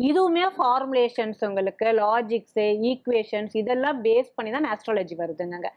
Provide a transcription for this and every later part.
இதுவுமே ஃபார்முலேஷன்ஸ் உங்களுக்கு logics, equations இதெல்லாம் பேஸ் பண்ணி தான் ஆஸ்ட்ராலஜி வருதுங்க.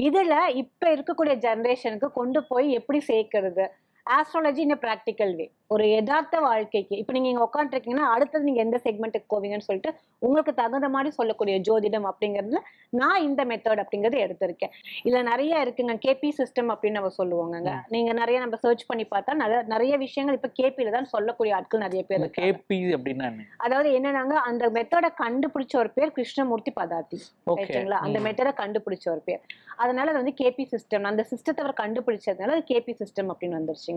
இதுல இப்ப இருக்கக்கூடிய ஜெனரேஷனுக்கு கொண்டு போய் எப்படி சேர்க்கிறது? ஆஸ்ட்ராலஜி இன் பிராக்டிக்கல் வே. ஒரு யதார்த்த வாழ்க்கைக்கு இப்ப நீங்க இங்க உட்காந்துருக்கீங்கன்னா அடுத்தது நீங்க எந்த செக்மெண்ட்டுக்கு போவீங்கன்னு சொல்லிட்டு உங்களுக்கு தகுந்த மாதிரி சொல்லக்கூடிய ஜோதிடம் அப்படிங்கிறதுல நான் இந்த மெத்தட் அப்படிங்கறது எடுத்திருக்கேன். இதுல நிறைய இருக்குங்க. கேபி சிஸ்டம் அப்படின்னு நம்ம சொல்லுவோங்க. நீங்க நிறைய நம்ம சர்ச் பண்ணி பார்த்தா நிறைய விஷயங்கள் இப்ப கேபில தான் சொல்லக்கூடிய ஆட்கள் நிறைய பேர் இருக்காங்க. கேபி அப்படின்னா அதாவது என்னன்னாங்க, அந்த மெத்தட கண்டுபிடிச்ச ஒரு பேர் கிருஷ்ணமூர்த்தி பதார்த்தி. ஓகேங்களா? அந்த மெத்தட கண்டுபிடிச்ச ஒரு பேர். அதனால அது வந்து கேபி சிஸ்டம். அந்த சிஸ்டத்தை அவர் கண்டுபிடிச்சதுனால அது கேபி சிஸ்டம் அப்படின்னு வந்துருச்சுங்க.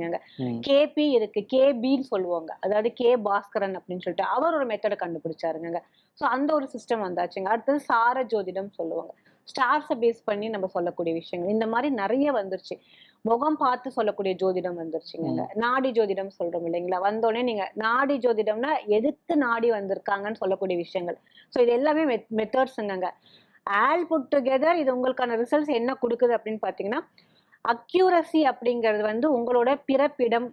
கேபி இருக்கு, கேபின்னு சொல்லுவாங்க. அதாவது கே பாஸ்கரன் அப்படின்னு சொல்லிட்டு அவர் ஒரு மெத்தட கண்டுபிடிச்சாருங்க. சோ அந்த ஒரு சிஸ்டம் வந்தாச்சுங்க. அடுத்தது சார ஜோதிடம் சொல்லுவாங்க. ஸ்டார்ஸை பேஸ் பண்ணி நம்ம சொல்லக்கூடிய விஷயங்கள் இந்த மாதிரி நிறைய வந்துருச்சு. முகம் பார்த்து சொல்லக்கூடிய ஜோதிடம் வந்துருச்சுங்க. நாடி ஜோதிடம் சொல்றோம் இல்லைங்களா? வந்தோடனே நீங்க நாடி ஜோதிடம்னா எதுக்கு நாடி வந்திருக்காங்கன்னு சொல்லக்கூடிய விஷயங்கள். சோ இது எல்லாமே மெத்தட்ஸுங்க. ஆல் புட் டுகெதர் இது உங்களுக்கான ரிசல்ட்ஸ் என்ன கொடுக்குது அப்படின்னு பாத்தீங்கன்னா, அக்யூரசி அப்படிங்கிறது வந்து உங்களோட பிறப்பிடம்,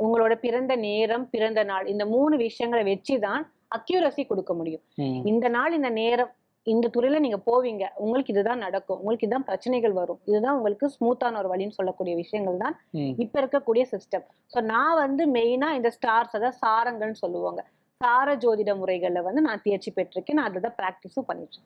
உங்களோட பிறந்த நேரம், பிறந்த நாள் இந்த 3 விஷயங்களை வச்சுதான் அக்யூரசி கொடுக்க முடியும். இந்த நாள் இந்த நேரம் இந்த துறையில நீங்க போவீங்க, உங்களுக்கு இதுதான் நடக்கும், உங்களுக்கு இதுதான் பிரச்சனைகள் வரும், இதுதான் உங்களுக்கு ஸ்மூத்தான ஒரு வழின்னு சொல்லக்கூடிய விஷயங்கள் தான் இப்ப இருக்கக்கூடிய சிஸ்டம். சோ நான் வந்து மெயினா இந்த ஸ்டார்ஸ் அதாவது சாரங்கள்னு சொல்லுவாங்க, சார ஜோதிட முறைகள்ல வந்து நான் தேர்ச்சி பெற்றிருக்கேன். நான் அதுதான் பிராக்டிஸும் பண்ணிட்டு இருக்கேன்.